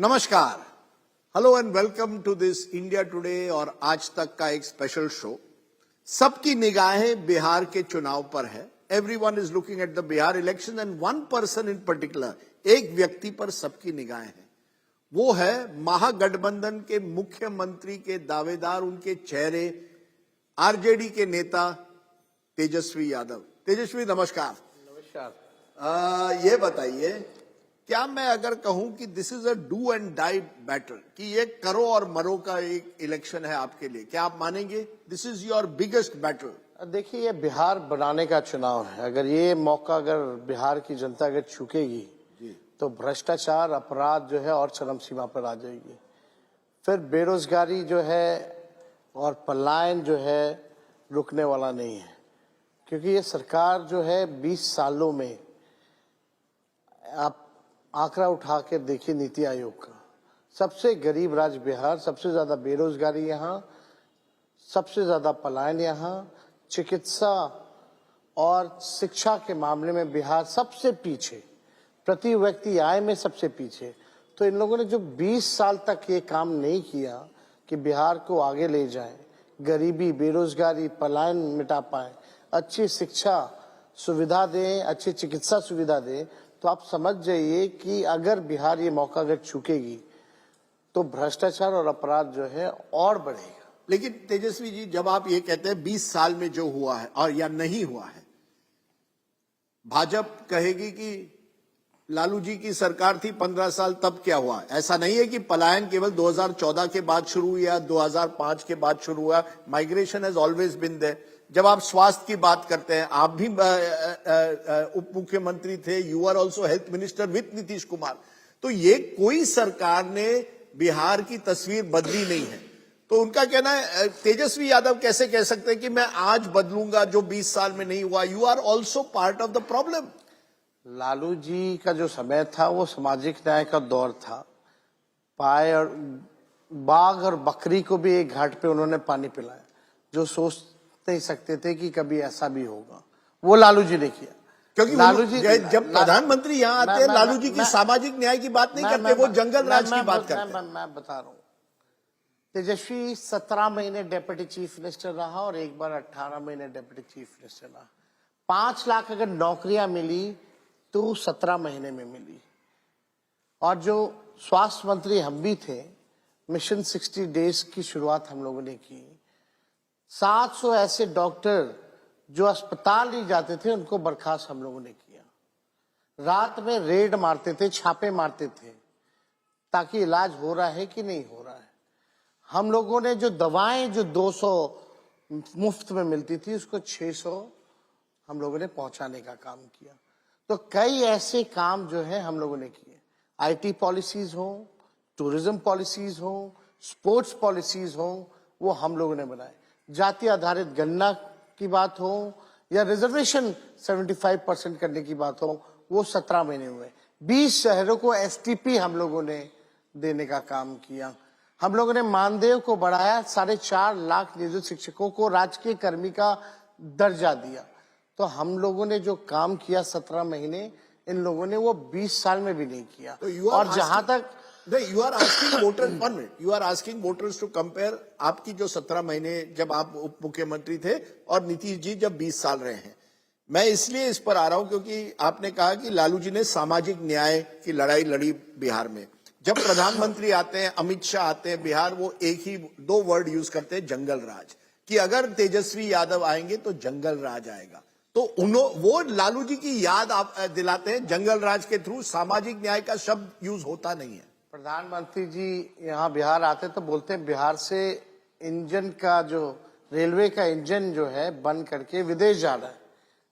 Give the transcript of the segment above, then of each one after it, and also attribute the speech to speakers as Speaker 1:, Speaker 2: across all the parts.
Speaker 1: नमस्कार, hello and welcome to this India Today और आज तक का एक स्पेशल शो। सबकी निगाहें बिहार के चुनाव पर है। Everyone is looking at the Bihar election and one person in particular, एक व्यक्ति पर सबकी निगाहें हैं। वो है महागठबंधन के मुख्यमंत्री के दावेदार, उनके चेहरे, आरजेडी के नेता तेजस्वी यादव। तेजस्वी नमस्कार।
Speaker 2: नमस्कार।
Speaker 1: ये बताइए, क्या मैं अगर कहूं कि this is a do and die battle, कि ये करो और मरो का एक इलेक्शन है आपके लिए, क्या आप मानेंगे? This is your biggest battle.
Speaker 2: देखिए, ये बिहार बनाने का चुनाव है। अगर ये मौका अगर बिहार की जनता अगर चूकेगी तो भ्रष्टाचार, अपराध जो है और चरम सीमा पर आ जाएगी। फिर बेरोजगारी जो है और पलायन जो है रुकने वाला नहीं है, क्योंकि ये सरकार जो है 20 सालों में, आप आंकड़ा उठा के देखिए नीति आयोग का, सबसे गरीब राज्य बिहार, सबसे ज्यादा बेरोजगारी यहाँ, सबसे ज्यादा पलायन यहाँ, चिकित्सा और शिक्षा के मामले में बिहार सबसे पीछे, प्रति व्यक्ति आय में सबसे पीछे। तो इन लोगों ने जो 20 साल तक ये काम नहीं किया कि बिहार को आगे ले जाएं, गरीबी, बेरोजगारी, पलायन मिटा पाए, अच्छी शिक्षा सुविधा दें, अच्छी चिकित्सा सुविधा दें, तो आप समझ जाइए कि अगर बिहार ये मौका अगर चूकेगी तो भ्रष्टाचार और अपराध जो है और बढ़ेगा।
Speaker 1: लेकिन तेजस्वी जी, जब आप ये कहते हैं 20 साल में जो हुआ है और या नहीं हुआ है, भाजपा कहेगी कि लालू जी की सरकार थी 15 साल, तब क्या हुआ? ऐसा नहीं है कि पलायन केवल 2014 के बाद शुरू हुआ, 2005 के बाद शुरू हुआ। Migration has always been there. जब आप स्वास्थ्य की बात करते हैं, आप भी उप मुख्यमंत्री थे, you are also health minister with Nitish Kumar. तो ये कोई सरकार ने बिहार की तस्वीर बदली नहीं है। तो उनका कहना है, तेजस्वी यादव कैसे कह सकते हैं कि मैं आज बदलूंगा जो 20 साल में नहीं हुआ? You are also part of the problem.
Speaker 2: Lalu ji का जो समय था वो सामाजिक न्याय का दौर था। पाए और बाघ और बकरी को भी एक घाट पे उन्होंने पानी पिलाया, जो सोच नहीं सकते थे कि कभी ऐसा भी होगा, वो लालू जी ने किया।
Speaker 1: क्योंकि
Speaker 2: लालू जी
Speaker 1: जब प्रधानमंत्री यहाँ आते हैं, लालू जी की सामाजिक न्याय की बात नहीं करते, वो जंगल राज की बात करते हैं।
Speaker 2: मैं बता रहा हूँ, तेजस्वी 17 महीने डेप्यूटी चीफ मिनिस्टर रहा और एक बार 18 महीने डेप्यूटी चीफ मिनिस्टर रहा। 5 लाख अगर नौकरियां मिली तो 17 महीने में मिली। और जो स्वास्थ्य मंत्री हम भी थे, मिशन 60 डेज की शुरुआत हम लोगों ने की। 700 ऐसे डॉक्टर जो अस्पताल नहीं जाते थे, उनको बर्खास्त हम लोगों ने किया। रात में रेड मारते थे, छापे मारते थे, ताकि इलाज हो रहा है कि नहीं हो रहा है। हम लोगों ने जो दवाएं जो 200 मुफ्त में मिलती थी, उसको 600 हम लोगों ने पहुंचाने का काम किया। तो कई ऐसे काम जो है हम लोगों ने किए। आईटी पॉलिसीज हो, टूरिज्म पॉलिसीज हो, स्पोर्ट्स पॉलिसीज हो, वो हम लोगों ने बनाए। जाति आधारित गणना की बात हो या रिजर्वेशन 75% करने की बात हो, वो 17 महीने हुए। 20 शहरों को एसटीपी हम लोगों ने देने का काम किया। हम लोगों ने मानदेय को बढ़ाया, 4.5 लाख नियोजित शिक्षकों को राजकीय कर्मी का दर्जा दिया। तो हम लोगों ने जो काम किया 17 महीने, इन लोगों ने वो 20 साल में भी नहीं किया।
Speaker 1: तो
Speaker 2: और जहां तक
Speaker 1: you are asking voters, 1 minute, you are asking voters to compare आपकी जो 17 महीने जब आप उप मुख्यमंत्री थे और नीतीश जी जब 20 साल रहे हैं। मैं इसलिए इस पर आ रहा हूं क्योंकि आपने कहा कि लालू जी ने सामाजिक न्याय की लड़ाई लड़ी बिहार में। जब प्रधानमंत्री आते हैं, अमित शाह आते हैं बिहार, वो एक ही 2 वर्ड यूज करते हैं, जंगल राज, कि अगर तेजस्वी यादव आएंगे तो जंगल राज आएगा। तो वो लालू जी की याद आप दिलाते हैं जंगल राज के थ्रू। सामाजिक न्याय का शब्द यूज होता नहीं है।
Speaker 2: प्रधानमंत्री जी यहाँ बिहार आते तो बोलते हैं बिहार से इंजन का, जो रेलवे का इंजन जो है बंद करके विदेश जा रहा है,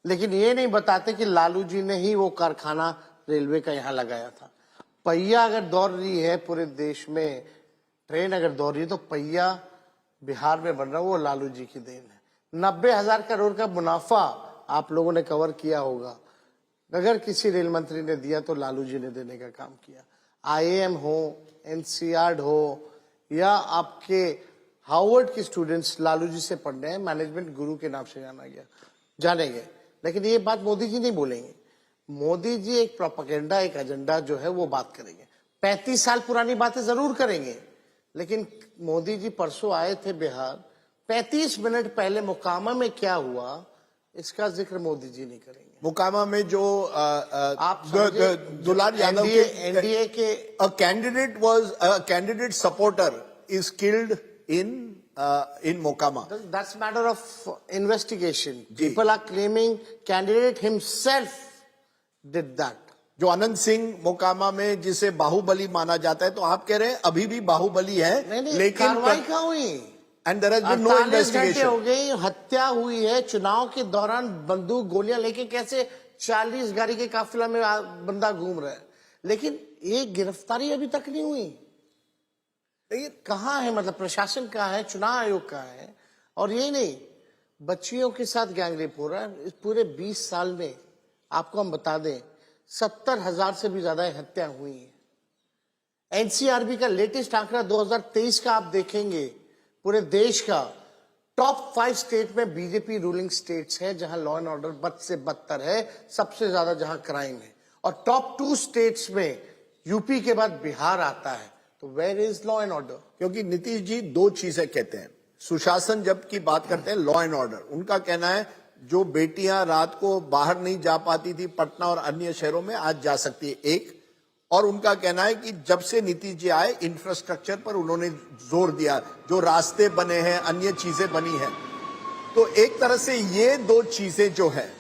Speaker 2: लेकिन ये नहीं बताते कि लालू जी ने ही वो कारखाना रेलवे का यहाँ लगाया था। पहिया अगर दौड़ रही है पूरे देश में, ट्रेन अगर दौड़ रही है, तो पहिया बिहार में बन रहा है, वो लालू जी की देन है। 90,000 करोड़ का मुनाफा आप लोगों ने कवर किया होगा, अगर किसी रेल मंत्री ने दिया तो लालू जी ने देने का काम किया। आईएएम हो, एनसीआर हो, या आपके हार्वर्ड के स्टूडेंट्स लालू जी से पढ़ने हैं, मैनेजमेंट गुरु के नाम से जाने गए। लेकिन ये बात मोदी जी नहीं बोलेंगे। मोदी जी एक प्रोपेगेंडा, एक एजेंडा जो है वो बात करेंगे। 35 साल पुरानी बातें जरूर करेंगे, लेकिन मोदी जी परसों आए थे बिहार, 35 मिनट पहले मोकामा में क्या हुआ इसका जिक्र मोदी जी नहीं करेंगे।
Speaker 1: मोकामा में जो
Speaker 2: आप समझे,
Speaker 1: दुलार यादव
Speaker 2: एनडीए के
Speaker 1: candidate supporter is killed in Mokama.
Speaker 2: That's matter of investigation. People are claiming candidate himself did that.
Speaker 1: जो अनंत सिंह मोकामा में जिसे बाहुबली माना जाता है, तो आप कह रहे हैं अभी भी बाहुबली है,
Speaker 2: नहीं,
Speaker 1: लेकिन
Speaker 2: कार्रवाई कहाँ हुई?
Speaker 1: And there has been no
Speaker 2: 48 घंटे
Speaker 1: इन्वेस्टिगेशन
Speaker 2: हो गई, हत्या हुई है। चुनाव के दौरान बंदूक गोलियां लेके कैसे 40 गाड़ी के काफिला में बंदा घूम रहा है, लेकिन एक गिरफ्तारी अभी तक नहीं हुई। ये कहाँ है, मतलब प्रशासन कहाँ है, चुनाव आयोग कहाँ है? और ये नहीं, बच्चियों के साथ गैंगरेप हो रहा है। इस पूरे 20 साल में आपको हम बता दें 70,000 से भी ज्यादा हत्या हुई है। एनसीआरबी का लेटेस्ट आंकड़ा 2023 का आप देखेंगे, पूरे देश का टॉप 5 स्टेट में बीजेपी रूलिंग स्टेट्स है जहां लॉ एंड ऑर्डर बद से बदतर है, सबसे ज्यादा जहां क्राइम है। और टॉप 2 स्टेट्स में यूपी के बाद बिहार आता है। तो where is law and order?
Speaker 1: क्योंकि नीतीश जी दो चीजें कहते हैं। सुशासन जब की बात करते हैं, लॉ एंड ऑर्डर, उनका कहना है जो बेटियां रात को बाहर नहीं जा पाती थी पटना और अन्य शहरों में, आज जा सकती है, एक। और उनका कहना है कि जब से नीतीश जी आए इंफ्रास्ट्रक्चर पर उन्होंने जोर दिया, जो रास्ते बने हैं, अन्य चीजें बनी हैं। तो एक तरह से ये दो चीजें जो है,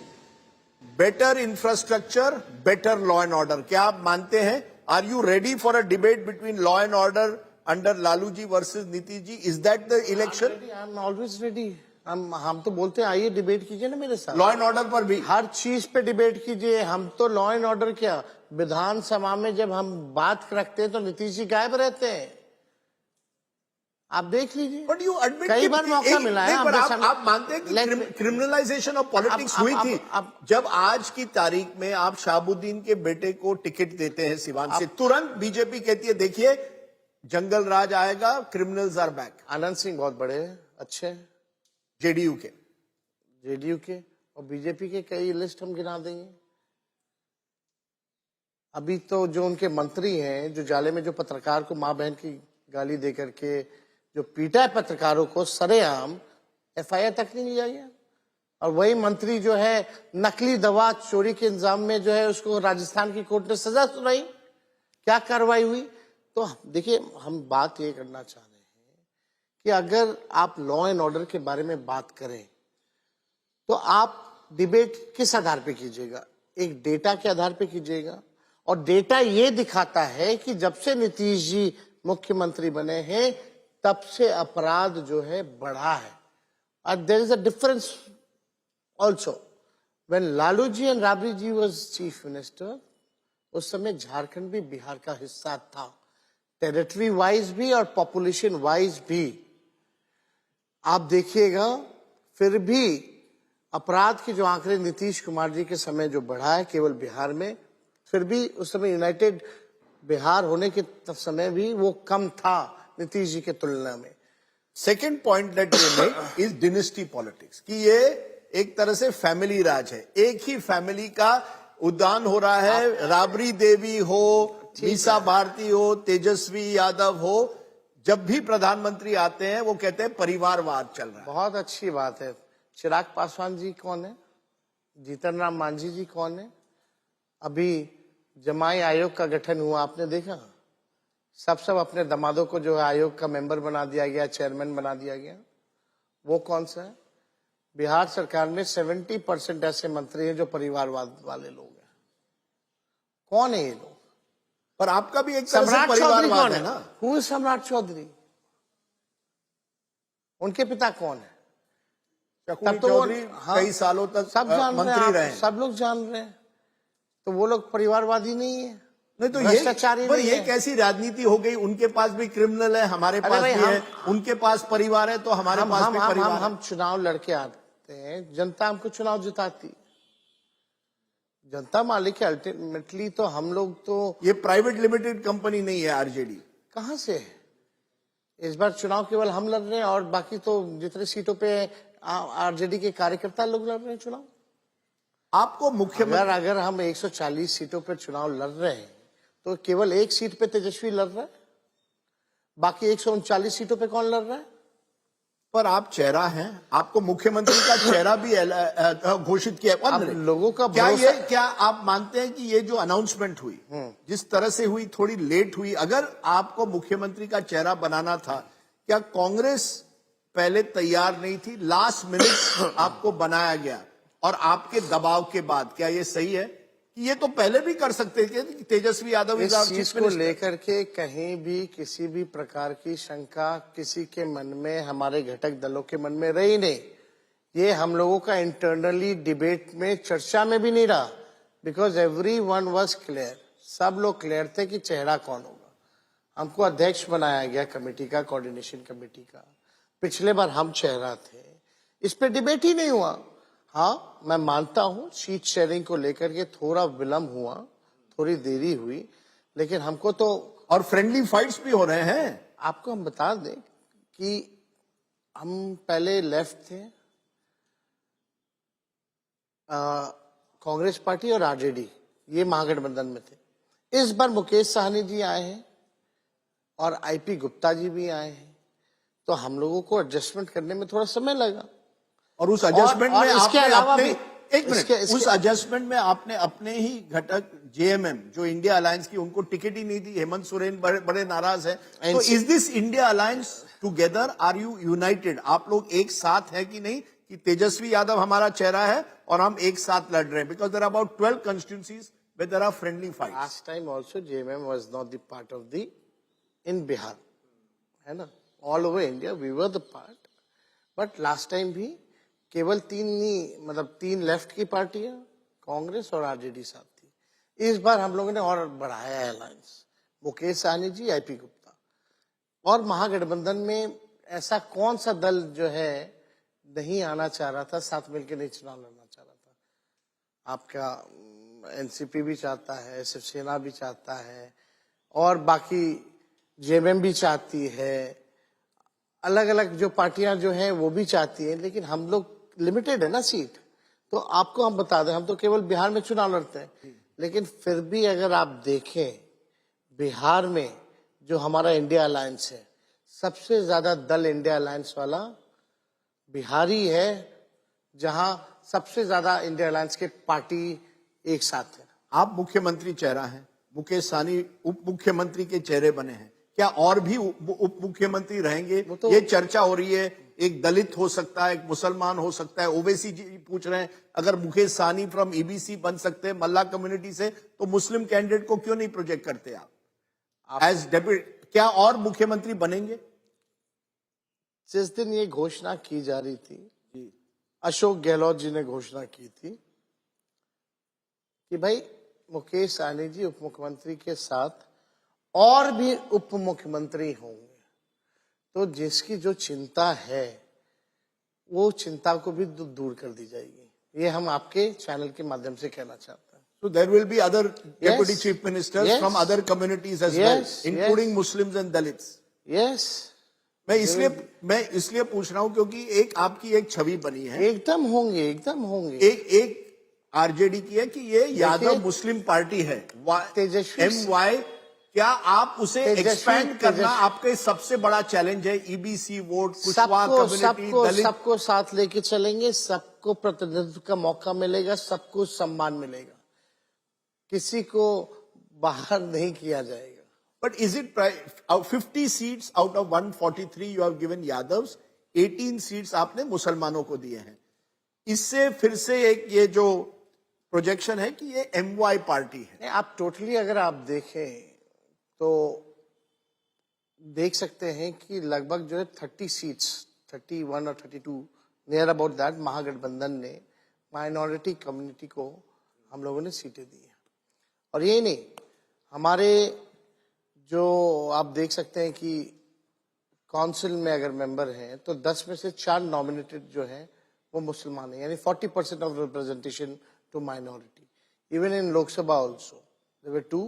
Speaker 1: better infrastructure, better law and order, क्या आप मानते हैं? Are you ready for a debate between law and order under Lalu ji versus Nitish ji? Is that the election?
Speaker 2: I'm always ready. हम तो बोलते हैं आइए डिबेट कीजिए ना मेरे साथ।
Speaker 1: लॉ एंड ऑर्डर पर भी
Speaker 2: हर चीज पे डिबेट कीजिए। हम तो लॉ एंड ऑर्डर क्या, विधानसभा में जब हम बात रखते हैं तो नीतीश जी गायब रहते हैं, आप देख लीजिए।
Speaker 1: बट यू एडमिट
Speaker 2: कई बार मौका मिला है।
Speaker 1: पर आप मानते हैं कि क्रिमिनलाइजेशन ऑफ पॉलिटिक्स हुई थी? जब आज की तारीख में आप शाहबुद्दीन के बेटे को टिकट देते हैं सिवान से, तुरंत बीजेपी कहती है देखिए जंगल राज आएगा, criminals are back.
Speaker 2: Anand Singh बहुत बड़े अच्छे
Speaker 1: जेडीयू के
Speaker 2: और बीजेपी के कई लिस्ट हम गिना देंगे। अभी तो जो उनके मंत्री हैं, जो जाले में जो पत्रकार को मां बहन की गाली दे करके जो पीटा है पत्रकारों को सरेआम, एफआईआर तक नहीं लिया गया। और वही मंत्री जो है नकली दवा चोरी के इंजाम में जो है उसको राजस्थान की कोर्ट ने सजा सुनाई, क्या कार्रवाई हुई? तो देखिए, हम बात ये करना चाह रहे हैं कि अगर आप लॉ एंड ऑर्डर के बारे में बात करें तो आप डिबेट किस आधार पे कीजिएगा? एक डेटा के आधार पे कीजिएगा। और डेटा ये दिखाता है कि जब से नीतीश जी मुख्यमंत्री बने हैं तब से अपराध जो है बढ़ा है। और there is a difference also, when Lalu ji and Rabri ji was chief minister, उस समय झारखंड भी बिहार का हिस्सा था, टेरिटरी वाइज भी और पॉपुलेशन वाइज भी। आप देखिएगा फिर भी अपराध के जो आंकड़े नीतीश कुमार जी के समय जो बढ़ा है केवल बिहार में, फिर भी उस समय यूनाइटेड बिहार होने के समय भी वो कम था नीतीश जी के तुलना में।
Speaker 1: Second point that you make is dynasty politics, कि ये एक तरह से फैमिली राज है, एक ही फैमिली का उद्यान हो रहा है। राबड़ी देवी हो, मीसा भारती हो, तेजस्वी यादव हो, जब भी प्रधानमंत्री आते हैं वो कहते हैं परिवारवाद चल रहा है।
Speaker 2: बहुत अच्छी बात है। चिराग पासवान जी कौन है? जीतन राम मांझी जी कौन है? अभी जमाई आयोग का गठन हुआ, आपने देखा? सब अपने दामादों को जो है आयोग का मेंबर बना दिया गया, चेयरमैन बना दिया गया। वो कौन सा है? बिहार सरकार में 70% ऐसे मंत्री हैं जो परिवारवाद वाले लोग हैं। कौन है ये लोग?
Speaker 1: पर आपका भी एक तरह से
Speaker 2: सम्राट चौधरी
Speaker 1: परिवारवाद
Speaker 2: कौन
Speaker 1: है ना?
Speaker 2: हु इज सम्राट चौधरी? उनके पिता कौन है?
Speaker 1: तब तो चौधरी कई सालों तक
Speaker 2: सब जान
Speaker 1: मंत्री रहे,
Speaker 2: सब लोग जान रहे हैं। तो वो लोग परिवारवादी नहीं है?
Speaker 1: नहीं तो ये कैसी राजनीति हो गई? उनके पास भी क्रिमिनल है, हमारे पास भी है, उनके पास परिवार है तो हमारे पास भी परिवार है।
Speaker 2: हम चुनाव लड़के आते हैं, जनता हमको चुनाव जिताती, जनता मालिक है अल्टीमेटली। तो हम लोग तो,
Speaker 1: ये प्राइवेट लिमिटेड कंपनी नहीं है आरजेडी।
Speaker 2: कहां से है? इस बार चुनाव केवल हम लड़ रहे हैं और बाकी तो जितने सीटों पे आरजेडी के कार्यकर्ता लोग लड़ रहे हैं चुनाव।
Speaker 1: आपको मुख्यमंत्री,
Speaker 2: अगर हम 140 सीटों पर चुनाव लड़ रहे हैं तो केवल एक सीट पे तेजस्वी लड़ रहा है, बाकी 139 सीटों पे कौन लड़ रहा है?
Speaker 1: पर आप चेहरा हैं, आपको मुख्यमंत्री का चेहरा भी घोषित किया।
Speaker 2: अब लोगों का
Speaker 1: क्या आप मानते हैं कि ये जो अनाउंसमेंट हुई, जिस तरह से हुई, थोड़ी लेट हुई, अगर आपको मुख्यमंत्री का चेहरा बनाना था, क्या कांग्रेस पहले तैयार नहीं थी, लास्ट मिनट आपको बनाया गया और आपके दबाव के बाद? क्या ये सही है कि ये तो पहले भी कर सकते थे कि तेजस्वी यादव
Speaker 2: इस चीज को लेकर के कहीं भी किसी भी प्रकार की शंका किसी के मन में, हमारे घटक दलों के मन में रही नहीं। ये हम लोगों का इंटरनली डिबेट में, चर्चा में भी नहीं रहा, बिकॉज एवरीवन वाज क्लियर। सब लोग क्लियर थे कि चेहरा कौन होगा। हमको अध्यक्ष बनाया गया कमेटी का, कोऑर्डिनेशन कमेटी का। पिछले बार हम चेहरा थे, इस पे डिबेट ही नहीं हुआ। हाँ, मैं मानता हूं सीट शेयरिंग को लेकर के थोड़ा विलंब हुआ, थोड़ी देरी हुई, लेकिन हमको तो,
Speaker 1: और फ्रेंडली फाइट्स भी हो रहे हैं।
Speaker 2: आपको हम बता दें कि हम पहले लेफ्ट थे, कांग्रेस पार्टी और आरजेडी, ये महागठबंधन में थे। इस बार मुकेश साहनी जी आए हैं और आईपी गुप्ता जी भी आए हैं, तो हम लोगों को एडजस्टमेंट करने में थोड़ा समय लगा।
Speaker 1: और उस एडजस्टमेंट में
Speaker 2: इसके अलावा भी
Speaker 1: एक मिनट, उस एडजस्टमेंट में आपने अपने ही घटक जेएमएम, जो इंडिया अलायंस की, उनको टिकट ही नहीं दी। हेमंत सोरेन बड़े नाराज है। तो is this India alliance together? Are you united? आप लोग एक साथ हैं कि नहीं, कि तेजस्वी यादव हमारा चेहरा है और हम एक साथ लड़ रहे हैं? Because there are about 12 constituencies where there are friendly fights.
Speaker 2: Last time also JMM was not the part of the in Bihar, है ना? All over India we were the part, but last time भी केवल तीन left की पार्टियां, कांग्रेस और RJD साथ थी। इस बार हम लोगों ने और बढ़ाया है अलायंस। मुकेश साहनी जी, आईपी गुप्ता, और महागठबंधन में ऐसा कौन सा दल जो है नहीं आना चाह रहा था, साथ मिलकर नहीं चुनाव लड़ना चाह रहा था? आपका एनसीपी भी चाहता है, शिवसेना भी चाहता है, और बाकी जेएमएम भी चाहती है, अलग अलग जो पार्टियां जो हैं वो भी चाहती हैं, लेकिन हम लोग लिमिटेड है ना सीट। तो आपको हम बता दें, हम तो केवल बिहार में चुनाव लड़ते हैं, लेकिन फिर भी अगर आप देखें बिहार में जो हमारा इंडिया अलायंस है, सबसे ज्यादा दल इंडिया अलायंस वाला बिहारी है, जहां सबसे ज्यादा इंडिया अलायंस के पार्टी एक साथ है।
Speaker 1: आप मुख्यमंत्री चेहरा हैं, मुकेश सहनी उप मुख्यमंत्री के चेहरे बने हैं, क्या और भी उप मुख्यमंत्री रहेंगे?
Speaker 2: तो
Speaker 1: ये चर्चा हो रही है, एक दलित हो सकता है, एक मुसलमान हो सकता है। ओवैसी जी पूछ रहे हैं, अगर मुकेश सहनी फ्रॉम ईबीसी बन सकते हैं, मल्ला कम्युनिटी से, तो मुस्लिम कैंडिडेट को क्यों नहीं प्रोजेक्ट करते आप एज डेप्यूटी? क्या और मुख्यमंत्री बनेंगे?
Speaker 2: जिस दिन ये घोषणा की जा रही थी, अशोक गहलोत जी ने घोषणा की थी कि भाई मुकेश सहनी जी उप मुख्यमंत्री के साथ और भी उप मुख्यमंत्री होंगे, तो जिसकी जो चिंता है वो चिंता को भी दूर कर दी जाएगी। ये हम आपके चैनल के माध्यम से कहना चाहते हैं।
Speaker 1: So there will be other deputy chief ministers from other communities as well, including Muslims and Dalits.
Speaker 2: Yes.
Speaker 1: मैं इसलिए पूछ रहा हूं क्योंकि एक आपकी एक छवि बनी है।
Speaker 2: एकदम होंगे, एकदम होंगे।
Speaker 1: एक आरजेडी की है कि ये यादव मुस्लिम पार्टी है,
Speaker 2: तेजस्वी
Speaker 1: MY। क्या आप उसे एक्सपैंड करना आपके सबसे बड़ा चैलेंज है? ईबीसी वोट, कुशवाहा कम्युनिटी, दलित,
Speaker 2: सबको साथ लेके चलेंगे, सबको प्रतिनिधित्व का मौका मिलेगा, सबको सम्मान मिलेगा, किसी को बाहर नहीं किया जाएगा।
Speaker 1: But is it 50 seats out of 143 you have given Yadavs, 18 seats आपने मुसलमानों को दिए हैं। इससे फिर से एक ये जो प्रोजेक्शन है कि ये MY पार्टी है।
Speaker 2: आप टोटली अगर आप देखें तो देख सकते हैं कि लगभग जो है 30 सीट्स, 31 और 32 नियर अबाउट दैट, महागठबंधन ने माइनॉरिटी कम्युनिटी को हम लोगों ने सीटें दी हैं। और यही नहीं, हमारे जो आप देख सकते हैं कि काउंसिल में अगर मेंबर हैं तो 10 में से 4 नॉमिनेटेड जो हैं वो मुसलमान हैं, यानी 40% of representation to minority. Even in Lok Sabha also there were 2,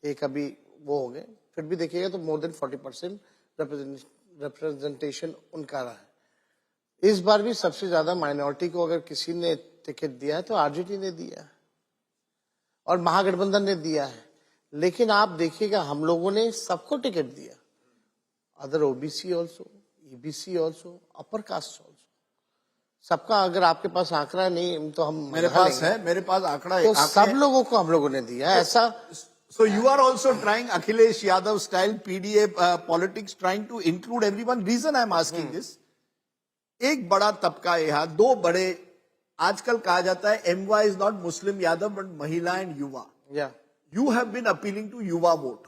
Speaker 2: एक अभी वो हो गए, फिर भी देखिएगा तो मोर देन 40% रिप्रेजेंटेशन उनका रहा है। इस बार भी सबसे ज्यादा माइनॉरिटी को अगर किसी ने टिकट दिया है तो आरजेडी ने दिया है और महागठबंधन ने दिया है। लेकिन आप देखिएगा हम लोगों ने सबको टिकट दिया, other OBC also, EBC also, upper caste also, सबका। अगर आपके पास आंकड़ा नहीं तो हम
Speaker 1: मेरे पास है, मेरे पास आंकड़ा
Speaker 2: तो सब
Speaker 1: आंकड़े।
Speaker 2: लोगों को हम लोगों ने दिया ऐसा।
Speaker 1: So you are also trying Akhilesh Yadav style PDA politics, trying to include everyone. Reason I am asking this, एक बड़ा तबका है यहाँ, दो बड़े, आजकल कहा जाता है MY is not Muslim Yadav but महिला and युवा.
Speaker 2: या
Speaker 1: You have been appealing to युवा vote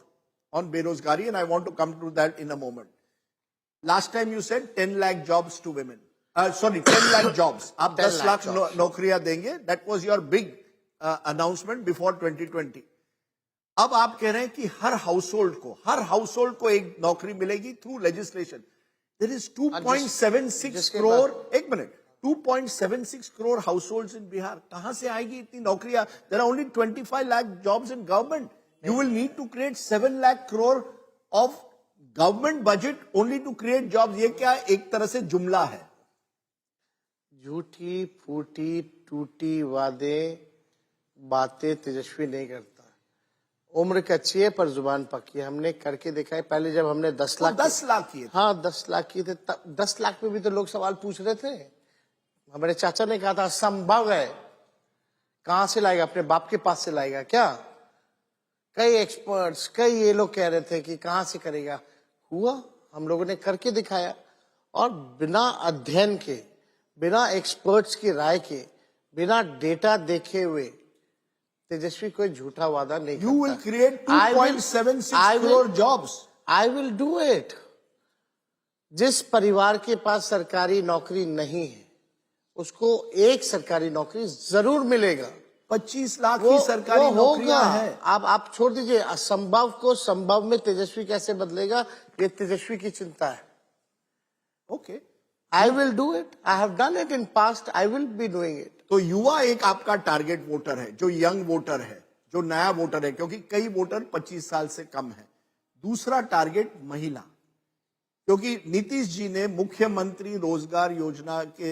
Speaker 1: on बेरोजगारी, and I want to come to that in a moment. Last time you said 10 lakh jobs to women. Sorry, 10 lakh jobs. आप
Speaker 2: 10
Speaker 1: 10 lakh
Speaker 2: jobs.
Speaker 1: नौकरियां देंगे. That was your big announcement before 2020. अब आप कह रहे हैं कि हर हाउसहोल्ड को एक नौकरी मिलेगी थ्रू लेजिस्लेशन. देयर इज 2.76
Speaker 2: जिसके
Speaker 1: करोड़, एक minute, 2.76 crore households in Bihar. कहां से आएगी इतनी नौकरियां? There are only 25 lakh jobs in government. You will need to create 7 lakh crore of government budget only to create jobs. ये क्या एक तरह से जुमला है?
Speaker 2: झूठी फूटी टूटी वादे बातें तेजस्वी नहीं करता। उम्र कच्ची है पर जुबान पक्की है। हमने करके देखा है। पहले जब हमने 10 लाख
Speaker 1: 10 लाख किए थे.
Speaker 2: हाँ 10 लाख किए थे, 10 लाख में भी तो लोग सवाल पूछ रहे थे। हमारे चाचा ने कहा था असंभव है, कहां से लाएगा, अपने बाप के पास से लाएगा क्या? कई एक्सपर्ट्स, कई ये लोग कह रहे थे कि कहां से करेगा। हुआ, हम लोगों ने करके दिखाया। और बिना अध्ययन के, बिना एक्सपर्ट्स की राय के, बिना डेटा देखे हुए तेजस्वी कोई झूठा वादा नहीं करता।
Speaker 1: You will create 2.76 crore jobs.
Speaker 2: I will do it. जिस परिवार के पास सरकारी नौकरी नहीं है उसको एक सरकारी नौकरी जरूर मिलेगा।
Speaker 1: 25 लाख की सरकारी नौकरियां हैं.
Speaker 2: आप छोड़ दीजिए, असंभव को संभव में तेजस्वी कैसे बदलेगा, ये तेजस्वी की चिंता है।
Speaker 1: Okay,
Speaker 2: I will do it, I have done it in past, I will be doing it.
Speaker 1: तो युवा एक आपका टारगेट वोटर है, जो यंग वोटर है, जो नया वोटर है, क्योंकि कई वोटर 25 साल से कम है. दूसरा टारगेट महिला, क्योंकि नीतीश जी ने मुख्यमंत्री रोजगार योजना के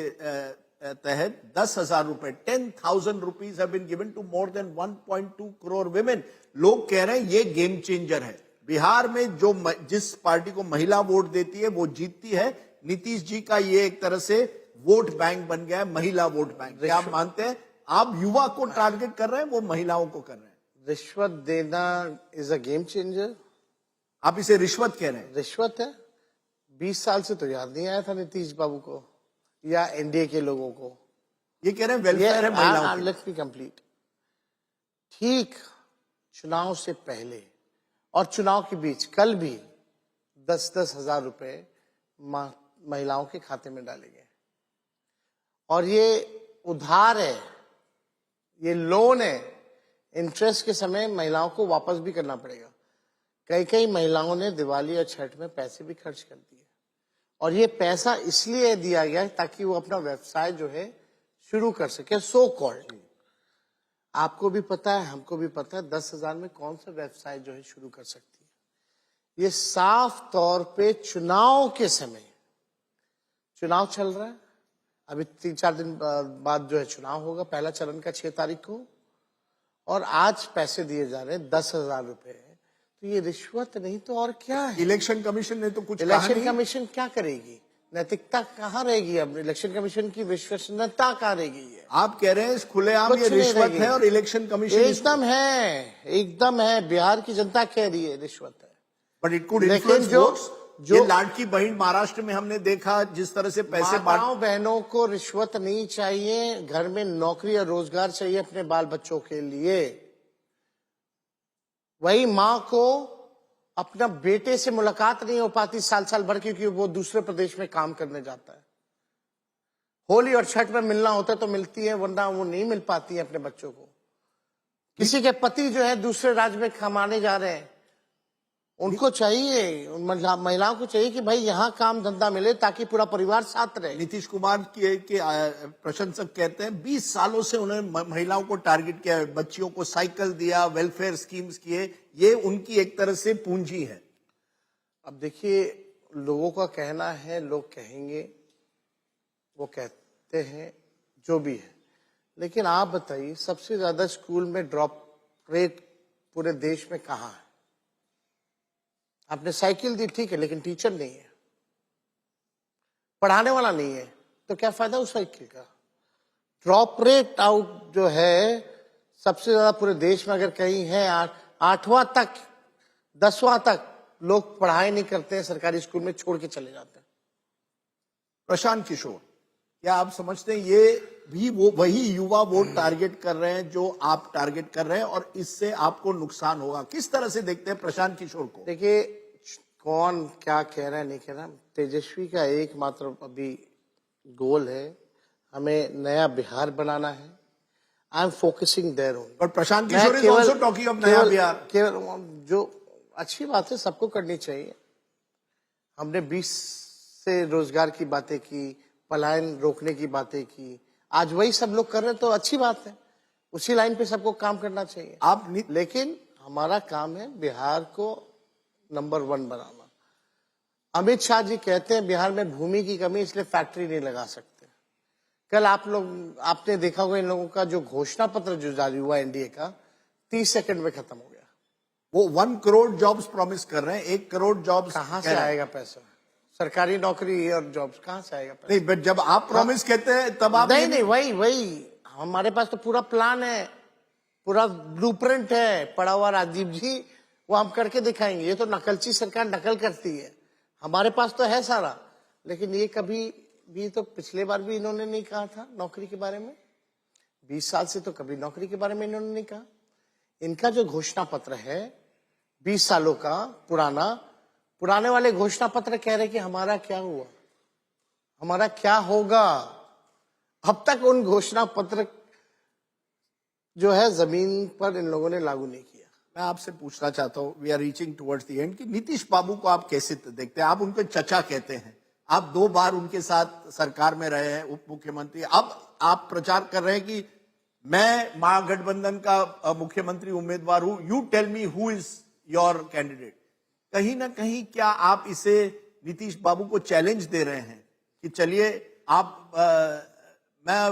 Speaker 1: तहत 10,000 रुपए, 10,000 rupees have been given to more than 1.2 crore women. लोग कह रहे हैं ये गेम चेंजर है. बिहार में जो जिस पार्टी को महिला वोट देती है वो जीतती है. नीतीश जी का ये एक तरह से वोट बैंक बन गया है, महिला वोट बैंक. क्या आप मानते हैं आप युवा को टारगेट कर रहे हैं, वो महिलाओं को कर रहे हैं?
Speaker 2: रिश्वत देना इज अ गेम चेंजर।
Speaker 1: आप इसे रिश्वत कह रहे हैं?
Speaker 2: रिश्वत है। 20 साल से तो याद नहीं आया था नीतीश बाबू को या एनडीए के लोगों को।
Speaker 1: ये कह रहे हैं वेलफेयर है महिलाओं की.
Speaker 2: Let me complete. ठीक चुनाव से पहले और चुनाव के बीच कल भी 10-10 हजार रुपए महिलाओं के खाते में डाले गए। और ये उधार है, ये लोन है, इंटरेस्ट के समय महिलाओं को वापस भी करना पड़ेगा। कई महिलाओं ने दिवाली और छठ में पैसे भी खर्च कर दिए। और ये पैसा इसलिए दिया गया है ताकि वो अपना व्यवसाय जो है शुरू कर सके, सो कॉल्ड। आपको भी पता है, हमको भी पता है 10,000 में कौन सा व्यवसाय जो है शुरू कर सकती है। ये साफ तौर पे चुनाव के समय, चुनाव चल रहा है, अभी 3-4 दिन बाद जो है चुनाव होगा, पहला चरण का 6 तारीख को, और आज पैसे दिए जा रहे हैं 10,000 रुपए। तो ये रिश्वत नहीं तो और क्या है?
Speaker 1: इलेक्शन कमीशन ने तो कुछ
Speaker 2: इलेक्शन कमीशन क्या करेगी? नैतिकता कहाँ रहेगी? अब इलेक्शन कमीशन की विश्वसनीयता कहाँ रहेगी?
Speaker 1: आप कह रहे हैं खुलेआम ये रिश्वत है और इलेक्शन कमीशन
Speaker 2: एकदम है, एकदम है। बिहार की जनता कह रही है रिश्वत है।
Speaker 1: But it could influence votes. जो लाडकी बहन महाराष्ट्र में हमने देखा जिस तरह से पैसे
Speaker 2: माताओं बहनों को रिश्वत नहीं चाहिए, घर में नौकरी और रोजगार चाहिए अपने बाल बच्चों के लिए। वही माँ को अपना बेटे से मुलाकात नहीं हो पाती साल भर, क्योंकि वो दूसरे प्रदेश में काम करने जाता है। होली और छठ में मिलना होता है तो मिलती है, वरना वो नहीं मिल पाती है अपने बच्चों को। किसी के पति जो है दूसरे राज्य में कमाने जा रहे हैं, उनको चाहिए, महिलाओं को चाहिए कि भाई यहाँ काम धंधा मिले ताकि पूरा परिवार साथ रहे।
Speaker 1: नीतीश कुमार के प्रशंसक कहते हैं 20 सालों से उन्होंने महिलाओं को टारगेट किया, बच्चियों को साइकिल दिया, वेलफेयर स्कीम्स किए, ये उनकी एक तरह से पूंजी है.
Speaker 2: अब देखिए, लोगों का कहना है, लोग कहेंगे, वो कहते हैं जो भी है, लेकिन आप बताइए सबसे ज्यादा स्कूल में ड्रॉप रेट पूरे देश में कहाँ है? आपने साइकिल दी ठीक है, लेकिन टीचर नहीं है, पढ़ाने वाला नहीं है, तो क्या फायदा उस साइकिल का? ड्रॉप रेट आउट जो है सबसे ज्यादा पूरे देश में अगर कहीं है, 8वां तक 10वां तक लोग पढ़ाई नहीं करते हैं, सरकारी स्कूल में छोड़ के चले जाते हैं।
Speaker 1: प्रशांत किशोर, क्या आप समझते हैं ये भी वो वही युवा वोट टारगेट कर रहे हैं जो आप टारगेट कर रहे हैं और इससे आपको नुकसान होगा? किस तरह से देखते हैं प्रशांत किशोर को?
Speaker 2: देखिए, कौन क्या कह रहा है नहीं कह रहा, तेजस्वी का एकमात्र अभी गोल है, हमें नया बिहार बनाना है। I am focusing there only.
Speaker 1: और Prashant Kishor is also talking of नया बिहार।
Speaker 2: केवल जो अच्छी बात है सबको करनी चाहिए। हमने 20 से रोजगार की बातें की, पलायन रोकने की बातें की, आज वही सब लोग कर रहे हैं, तो अच्छी बात है, उसी लाइन पे सबको काम करना चाहिए। लेकिन हमारा काम है बिहार को नंबर 1 बनाना। अमित शाह जी कहते हैं बिहार में भूमि की कमी, इसलिए फैक्ट्री नहीं लगा सकते। कल आपने देखा होगा इन लोगों का जो घोषणा पत्र जो जारी हुआ एनडीए का, 30 सेकंड में खत्म हो गया।
Speaker 1: वो 1 करोड़ जॉब्स प्रॉमिस कर रहे हैं, 1 करोड़ जॉब्स
Speaker 2: कहां से आएगा पैसा? सरकारी नौकरी और जॉब्स कहां से आएगा पैसा?
Speaker 1: नहीं, बट जब आप प्रॉमिस कहते हैं तब आप
Speaker 2: नहीं, वही हमारे पास तो पूरा प्लान है, पूरा ब्लूप्रिंट है पड़ा हुआ राजीव जी, वो हम करके दिखाएंगे। ये तो नकलची सरकार नकल करती है, हमारे पास तो है सारा। लेकिन ये कभी भी तो पिछले बार भी इन्होंने नहीं कहा था नौकरी के बारे में, 20 साल से तो कभी नौकरी के बारे में इन्होंने नहीं कहा। इनका जो घोषणा पत्र है 20 सालों का पुराने वाले घोषणा पत्र कह रहे कि हमारा क्या हुआ, हमारा क्या होगा। अब तक उन घोषणा पत्र जो है जमीन पर इन लोगों ने लागू नहीं किया।
Speaker 1: मैं आपसे पूछना चाहता हूं, we are reaching towards the end, कि नीतीश बाबू को आप कैसे देखते हैं? आप उनको चचा कहते हैं, आप 2 बार उनके साथ सरकार में रहे हैं, उप मुख्यमंत्री। अब आप प्रचार कर रहे हैं कि मैं महागठबंधन का मुख्यमंत्री उम्मीदवार हूं, you tell me who is your candidate. कहीं ना कहीं क्या आप इसे नीतीश बाबू को चैलेंज दे रहे हैं कि चलिए आप मैं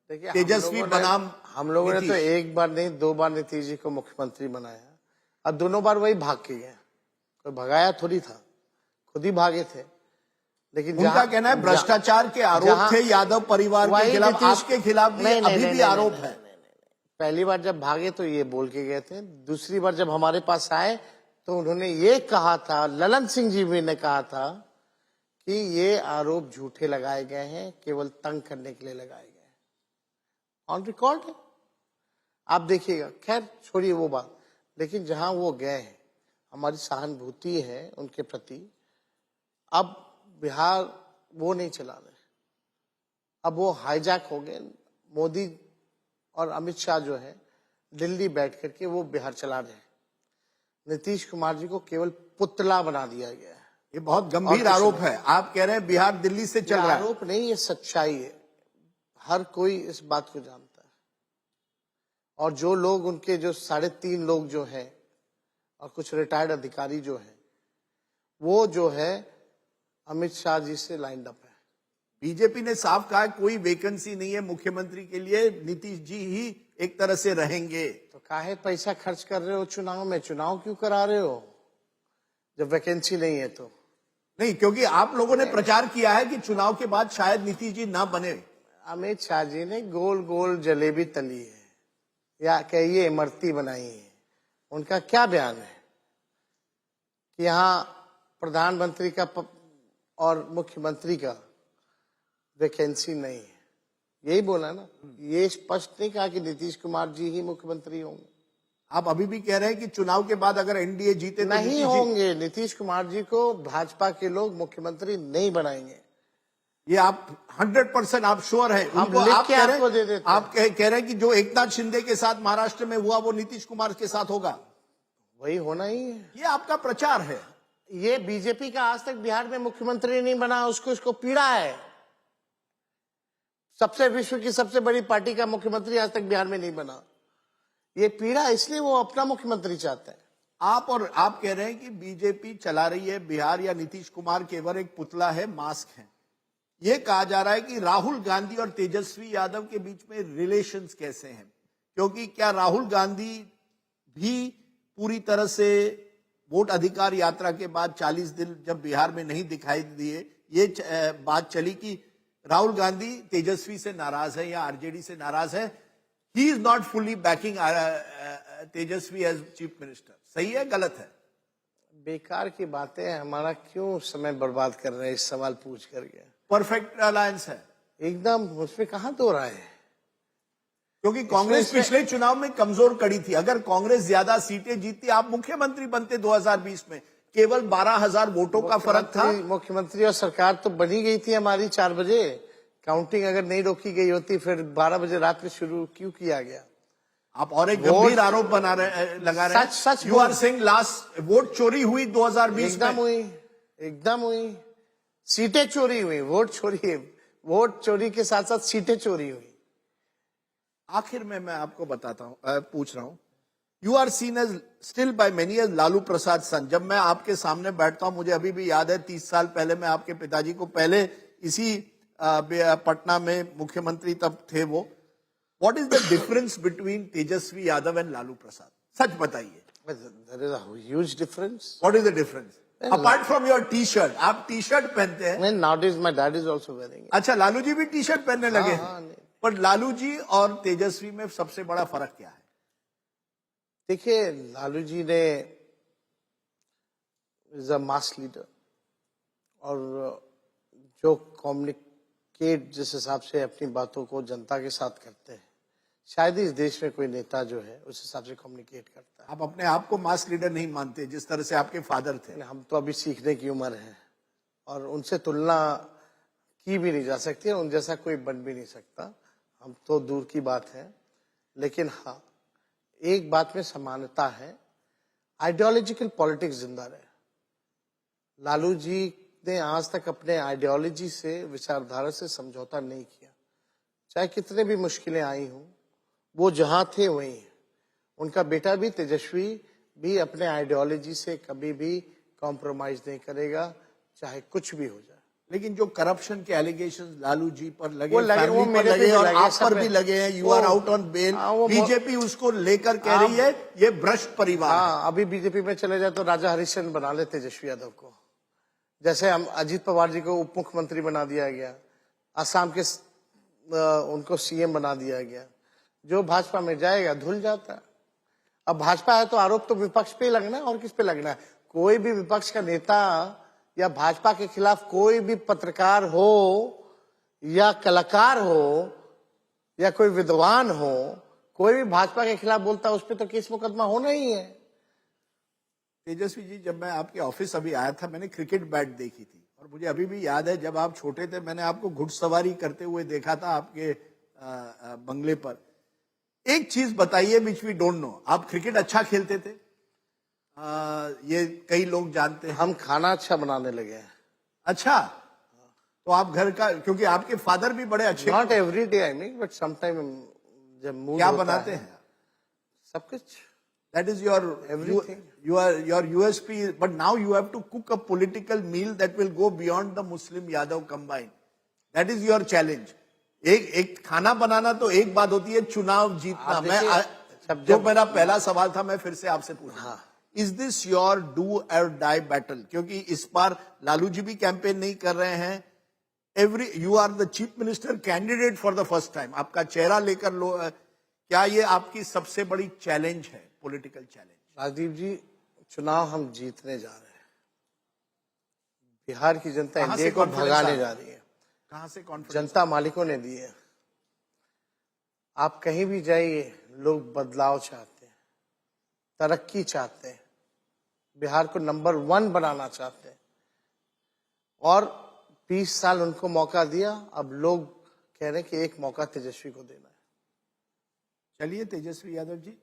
Speaker 1: तेजस्वी बनाम?
Speaker 2: हम लोगों ने तो 1 बार नहीं 2 बार नीतीश जी को मुख्यमंत्री बनाया, अब दोनों बार वही भाग के गए। कोई भगाया थोड़ी था, खुद ही भागे थे। लेकिन
Speaker 1: उनका कहना है भ्रष्टाचार के आरोप थे यादव परिवार के खिलाफ, आपके खिलाफ भी अभी भी आरोप है।
Speaker 2: पहली बार जब भागे तो ये बोल के गए थे, दूसरी बार जब हमारे पास आए तो उन्होंने ये कहा था, ललन सिंह जी भी ने कहा था कि ये आरोप झूठे लगाए गए हैं, केवल तंग करने के लिए लगाए गए हैं। ऑन रिकॉर्ड है, आप देखिएगा। खैर छोड़िए वो बात, लेकिन जहां वो गए हैं हमारी सहानुभूति है उनके प्रति। अब बिहार वो नहीं चला रहे, अब वो हाईजैक हो गए। मोदी और अमित शाह जो है दिल्ली बैठ करके वो बिहार चला रहे हैं। नीतीश कुमार जी को केवल पुतला बना दिया गया है।
Speaker 1: ये बहुत गंभीर आरोप है। आप कह रहे हैं बिहार दिल्ली से चल रहा है।
Speaker 2: आरोप नहीं, ये सच्चाई है, हर कोई इस बात को जानता है। और जो लोग उनके जो 3.5 लोग जो हैं और कुछ रिटायर्ड अधिकारी जो हैं, वो जो है अमित शाह जी से लाइंड अप है।
Speaker 1: बीजेपी ने साफ कहा कोई वैकेंसी नहीं है मुख्यमंत्री के लिए, नीतीश जी ही एक तरह से रहेंगे।
Speaker 2: तो काहे पैसा खर्च कर रहे हो चुनाव में? चुनाव क्यों करा रहे हो जब वैकेंसी नहीं है? तो
Speaker 1: नहीं, क्योंकि आप लोगों ने प्रचार किया है कि चुनाव के बाद शायद नीतीश जी ना बने।
Speaker 2: अमित शाह जी ने गोल गोल जलेबी तली है या कहिए इमरती बनाई है। उनका क्या बयान है कि यहाँ प्रधानमंत्री का और मुख्यमंत्री का वैकेंसी नहीं है? यही बोला ना, ये स्पष्ट नहीं कहा कि नीतीश कुमार जी ही मुख्यमंत्री होंगे।
Speaker 1: आप अभी भी कह रहे हैं कि चुनाव के बाद अगर एनडीए जीते तो
Speaker 2: नहीं होंगे। नीतीश कुमार जी को भाजपा के लोग मुख्यमंत्री नहीं बनाएंगे।
Speaker 1: ये आप 100% आप श्योर है?
Speaker 2: हम लिख के आपको दे देते हैं।
Speaker 1: आप कह रहे हैं कि जो एकनाथ शिंदे के साथ महाराष्ट्र में हुआ वो नीतीश कुमार के साथ होगा?
Speaker 2: वही होना ही है।
Speaker 1: ये आपका प्रचार है।
Speaker 2: ये बीजेपी का आज तक बिहार में मुख्यमंत्री नहीं बना, उसको पीड़ा है। विश्व की सबसे बड़ी पार्टी का मुख्यमंत्री आज तक बिहार में नहीं बना, ये पीड़ा, इसलिए वो अपना मुख्यमंत्री चाहते हैं।
Speaker 1: आप कह रहे हैं कि बीजेपी चला रही है बिहार या नीतीश कुमार केवल एक पुतला है, मास्क है। ये कहा जा रहा है कि राहुल गांधी और तेजस्वी यादव के बीच में रिलेशंस कैसे हैं? क्योंकि क्या राहुल गांधी भी पूरी तरह से वोट अधिकार यात्रा के बाद 40 दिन जब बिहार में नहीं दिखाई दिए, ये बात चली कि राहुल गांधी तेजस्वी से नाराज है या आरजेडी से नाराज है. He is not fully backing Tejashwi as chief minister. सही है, गलत है?
Speaker 2: बेकार की बातें हैं, हमारा क्यों समय बर्बाद कर रहे हैं इस सवाल पूछ करके.
Speaker 1: परफेक्ट अलायंस है,
Speaker 2: एकदम, उसमें कहाँ दो राय है.
Speaker 1: क्योंकि कांग्रेस पिछले चुनाव में कमजोर कड़ी थी. अगर कांग्रेस ज्यादा सीटें जीतती, आप मुख्यमंत्री बनते 2020 में. केवल 12,000 वोटों का फर्क था.
Speaker 2: मुख्यमंत्री और सरकार तो बनी गई थी हमारी 4 बजे. काउंटिंग अगर नहीं रोकी गई होती फिर 12 बजे रात में शुरू क्यों किया गया.
Speaker 1: आप और एक गंभीर आरोप लगा रहे हैं.
Speaker 2: सच
Speaker 1: you are saying last vote चोरी हुई 2020 में.
Speaker 2: एकदम हुई. सीटें चोरी हुई, वोट चोरी के साथ साथ सीटें चोरी हुई.
Speaker 1: आखिर में मैं आपको बताता हूं, पूछ रहा हूं. You are seen as still by many as Lalu Prasad son. जब मैं आपके सामने बैठता हूं, मुझे अभी भी याद है 30 साल पहले मैं आपके पिताजी को पहले इसी पटना में मुख्यमंत्री तब थे वो. What is the difference between Tejashwi Yadav and Lalu Prasad? सच बताइए.
Speaker 2: There is a huge difference.
Speaker 1: What is the difference apart from your T-shirt? आप टी शर्ट पहनते हैं.
Speaker 2: And nowadays my dad is also wearing it.
Speaker 1: अच्छा, लालू जी भी टी शर्ट पहनने लगे
Speaker 2: हाँ,
Speaker 1: हैं. पर लालू जी और तेजस्वी में सबसे बड़ा फर्क क्या है?
Speaker 2: देखिए, लालू जी ने इज अ मास लीडर और जो कम्युनिकेट जिस हिसाब से अपनी बातों को जनता के साथ करते हैं, शायद इस देश में कोई नेता जो है उस हिसाब से कम्युनिकेट करता है.
Speaker 1: आप अपने आप को मास लीडर नहीं मानते जिस तरह से आपके फादर थे?
Speaker 2: हम तो अभी सीखने की उम्र है और उनसे तुलना की भी नहीं जा सकती, उन जैसा कोई बन भी नहीं सकता. हम तो दूर की बात है. लेकिन हाँ, एक बात में समानता है, आइडियोलॉजिकल पॉलिटिक्स जिंदा रहे. लालू जी ने आज तक अपने आइडियोलॉजी से, विचारधारा से समझौता नहीं किया. चाहे कितने भी मुश्किलें आई हों, वो जहां थे वहीं हैं. उनका बेटा भी तेजस्वी भी अपने आइडियोलॉजी से कभी भी कॉम्प्रोमाइज नहीं करेगा, चाहे कुछ भी हो जाए.
Speaker 1: लेकिन जो करप्शन के एलिगेशंस लालू जी पर लगे,
Speaker 2: वो लगे,
Speaker 1: फैमिली
Speaker 2: वो
Speaker 1: पर
Speaker 2: मेरे पे
Speaker 1: लगे
Speaker 2: भी
Speaker 1: और
Speaker 2: लगे,
Speaker 1: आप
Speaker 2: सब
Speaker 1: पर
Speaker 2: पे.
Speaker 1: भी लगे हैं. यू
Speaker 2: वो-
Speaker 1: आर आउट ऑन बेल.
Speaker 2: हाँ, वो
Speaker 1: बीजेपी उसको लेकर कह रही है ये भ्रष्ट परिवार है.
Speaker 2: हाँ, अभी बीजेपी में चले जाए तो राजा हरिश्चंद्र बना ले तेजस्वी यादव को. जैसे हम अजीत पवार जी को उप मुख्यमंत्री बना दिया गया, असम के उनको सीएम बना दिया गया. जो भाजपा में जाएगा धुल जाता है. अब भाजपा है तो आरोप तो विपक्ष पे ही लगना है, और किस पे लगना है. कोई भी विपक्ष का नेता या भाजपा के खिलाफ कोई भी पत्रकार हो या कलाकार हो या कोई विद्वान हो, कोई भी भाजपा के खिलाफ बोलता है उस पर तो केस मुकदमा होना ही है.
Speaker 1: तेजस्वी जी, जब मैं आपके ऑफिस अभी आया था, मैंने क्रिकेट बैट देखी थी और मुझे अभी भी याद है जब आप छोटे थे, मैंने आपको घुड़सवारी करते हुए देखा था आपके बंगले पर. एक चीज बताइए विच वी डोंट नो, आप क्रिकेट अच्छा खेलते थे, ये कई लोग जानते हैं.
Speaker 2: हम खाना अच्छा बनाने लगे हैं.
Speaker 1: अच्छा, तो आप घर का, क्योंकि आपके फादर भी बड़े अच्छे.
Speaker 2: Not every day I mean, but sometime जब मूड
Speaker 1: क्या
Speaker 2: होता
Speaker 1: बनाते
Speaker 2: है,
Speaker 1: हैं?
Speaker 2: सब कुछ.
Speaker 1: That is your
Speaker 2: Everything.
Speaker 1: your USP. But now you have to cook a political meal that will go beyond the Muslim Yadav combined. That is your challenge. एक खाना बनाना तो एक बात होती है, चुनाव जीतना. मैं जो मेरा पहला सवाल था, मैं फिर से आपसे पूछा, इज दिस योर डू और डाई बैटल? क्योंकि इस बार लालू जी भी कैंपेन नहीं कर रहे हैं. You are the chief minister candidate for the first time. आपका चेहरा लेकर क्या ये आपकी सबसे बड़ी चैलेंज है, पॉलिटिकल चैलेंज?
Speaker 2: राजीव जी, चुनाव हम जीतने जा रहे हैं. बिहार की जनता एनडीए को भगाने जा रही है.
Speaker 1: कहां से कॉन्फिडेंस?
Speaker 2: जनता मालिकों ने दी है. आप कहीं भी जाइए, लोग बदलाव चाहते हैं, तरक्की चाहते हैं, बिहार को नंबर 1 बनाना चाहते हैं. और 20 साल उनको मौका दिया, अब लोग कह रहे हैं कि एक मौका तेजस्वी को देना है.
Speaker 1: चलिए तेजस्वी यादव जी,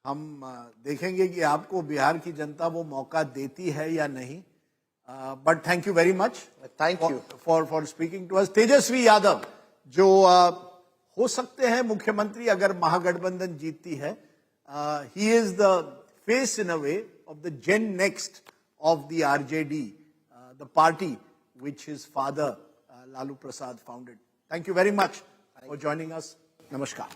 Speaker 1: हम देखेंगे कि आपको बिहार की जनता वो मौका देती है या नहीं. But thank you very much.
Speaker 2: Thank you
Speaker 1: for speaking to us. Tejashwi Yadav जो हो सकते हैं मुख्यमंत्री अगर महागठबंधन जीतती है. He is the face in a way of the gen next of the RJD, the party which his father Lalu Prasad founded. Thank you very much for joining us. Namaskar.